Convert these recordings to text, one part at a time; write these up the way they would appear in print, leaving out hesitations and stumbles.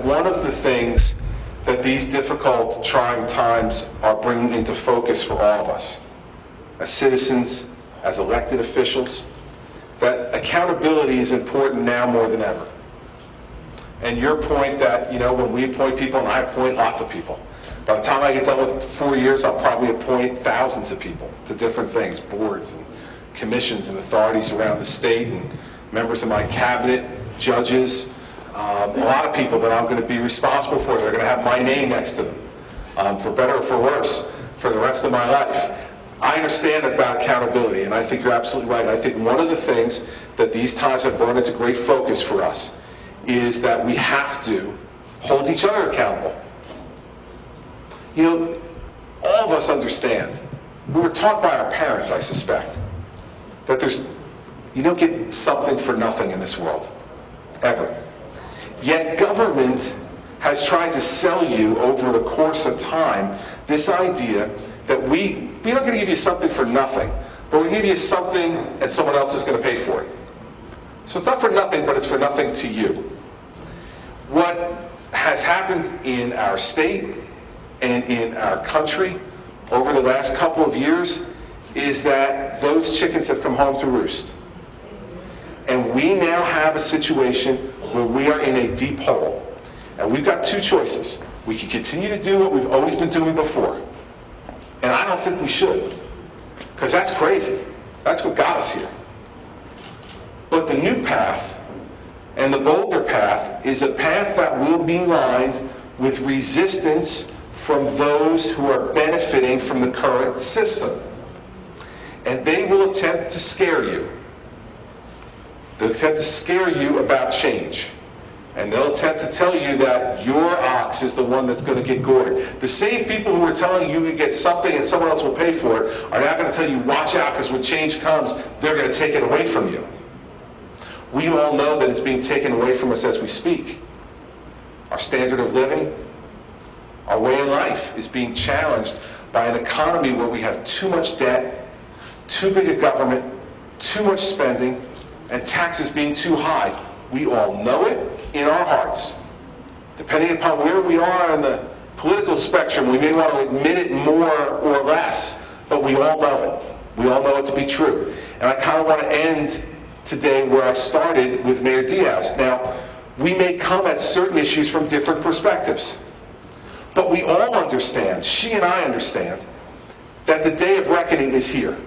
One of the things that these difficult, trying times are bringing into focus for all of us, as citizens, as elected officials, that accountability is important now more than ever. And your point that, when we appoint people, and I appoint lots of people, by the time I get done with 4 years, I'll probably appoint thousands of people to different things, boards and commissions and authorities around the state, and members of my cabinet, judges, a lot of people that I'm going to be responsible for. They're going to have my name next to them, for better or for worse, for the rest of my life. I understand about accountability, and I think you're absolutely right. I think one of the things that these times have brought into great focus for us is that we have to hold each other accountable. All of us understand. We were taught by our parents, I suspect, that you don't get something for nothing in this world, ever. Yet government has tried to sell you over the course of time this idea that we're not going to give you something for nothing, but we're going to give you something and someone else is going to pay for it. So it's not for nothing, but it's for nothing to you. What has happened in our state and in our country over the last couple of years is that those chickens have come home to roost. And we now have a situation where we are in a deep hole. And we've got two choices. We can continue to do what we've always been doing before. And I don't think we should, because that's crazy. That's what got us here. But the new path and the bolder path is a path that will be lined with resistance from those who are benefiting from the current system. And they will attempt to scare you. They'll attempt to scare you about change. And they'll attempt to tell you that your ox is the one that's going to get gored. The same people who are telling you get something and someone else will pay for it are now going to tell you, watch out, because when change comes, they're going to take it away from you. We all know that it's being taken away from us as we speak. Our standard of living, our way of life is being challenged by an economy where we have too much debt, too big a government, too much spending, and taxes being too high. We all know it in our hearts. Depending upon where we are on the political spectrum, we may want to admit it more or less, but we all know it. We all know it to be true. And I kind of want to end today where I started with Mayor Diaz. Now, we may come at certain issues from different perspectives, but we all understand, she and I understand, that the day of reckoning is here.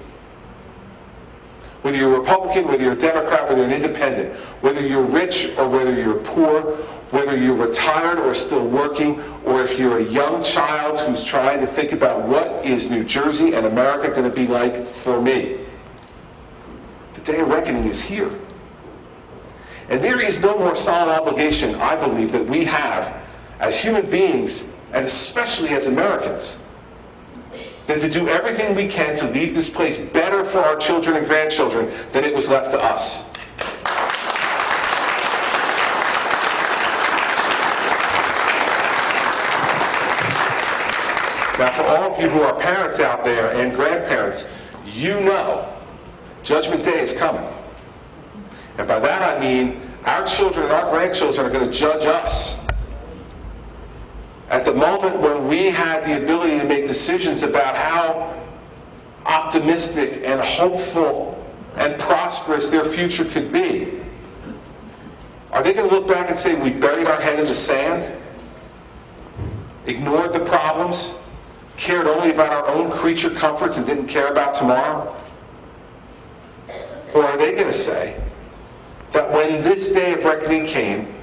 Whether you're a Republican, whether you're a Democrat, whether you're an independent, whether you're rich or whether you're poor, whether you're retired or still working, or if you're a young child who's trying to think about what is New Jersey and America going to be like for me. The day of reckoning is here. And there is no more solemn obligation, I believe, that we have as human beings, and especially as Americans, than to do everything we can to leave this place better for our children and grandchildren than it was left to us. Now, for all of you who are parents out there and grandparents, you know Judgment Day is coming. And by that I mean our children and our grandchildren are going to judge us. At the moment when we had the ability to make decisions about how optimistic and hopeful and prosperous their future could be, are they going to look back and say we buried our head in the sand, ignored the problems, cared only about our own creature comforts and didn't care about tomorrow? Or are they going to say that when this day of reckoning came,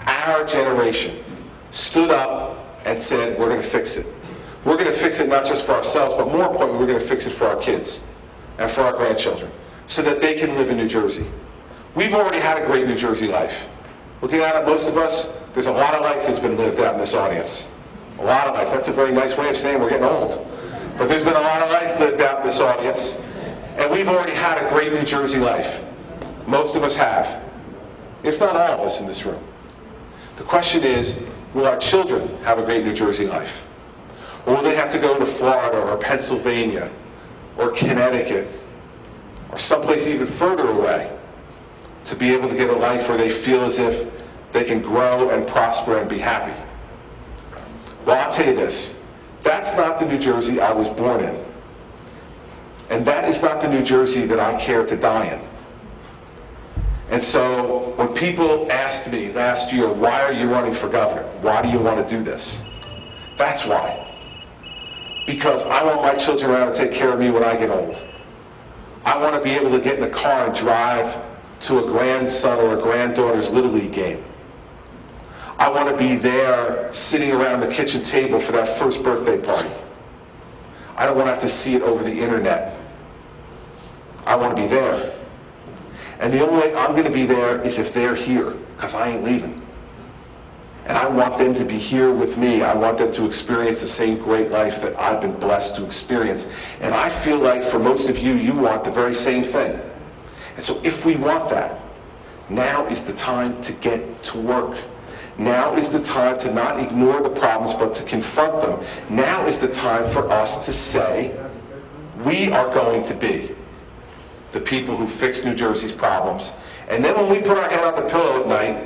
our generation stood up and said, we're going to fix it. We're going to fix it not just for ourselves, but more importantly, we're going to fix it for our kids and for our grandchildren so that they can live in New Jersey. We've already had a great New Jersey life. Looking at it, most of us, there's a lot of life that's been lived out in this audience. A lot of life. That's a very nice way of saying we're getting old. But there's been a lot of life lived out in this audience, and we've already had a great New Jersey life. Most of us have, if not all of us in this room. The question is, will our children have a great New Jersey life? Or will they have to go to Florida or Pennsylvania or Connecticut or someplace even further away to be able to get a life where they feel as if they can grow and prosper and be happy. Well, I'll tell you this, that's not the New Jersey I was born in. And that is not the New Jersey that I care to die in. And so when people asked me last year, why are you running for governor? Why do you want to do this? That's why. Because I want my children around to take care of me when I get old. I want to be able to get in a car and drive to a grandson or a granddaughter's Little League game. I want to be there sitting around the kitchen table for that first birthday party. I don't want to have to see it over the internet. I want to be there. And the only way I'm going to be there is if they're here, because I ain't leaving. And I want them to be here with me. I want them to experience the same great life that I've been blessed to experience. And I feel like for most of you, you want the very same thing. And so if we want that, now is the time to get to work. Now is the time to not ignore the problems, but to confront them. Now is the time for us to say, we are going to be the people who fix New Jersey's problems. And then when we put our head on the pillow at night,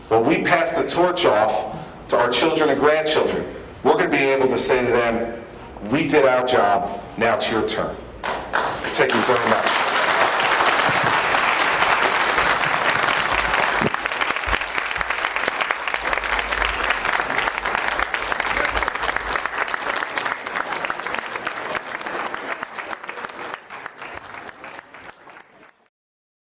when we pass the torch off to our children and grandchildren, we're going to be able to say to them, we did our job, now it's your turn. Thank you very much.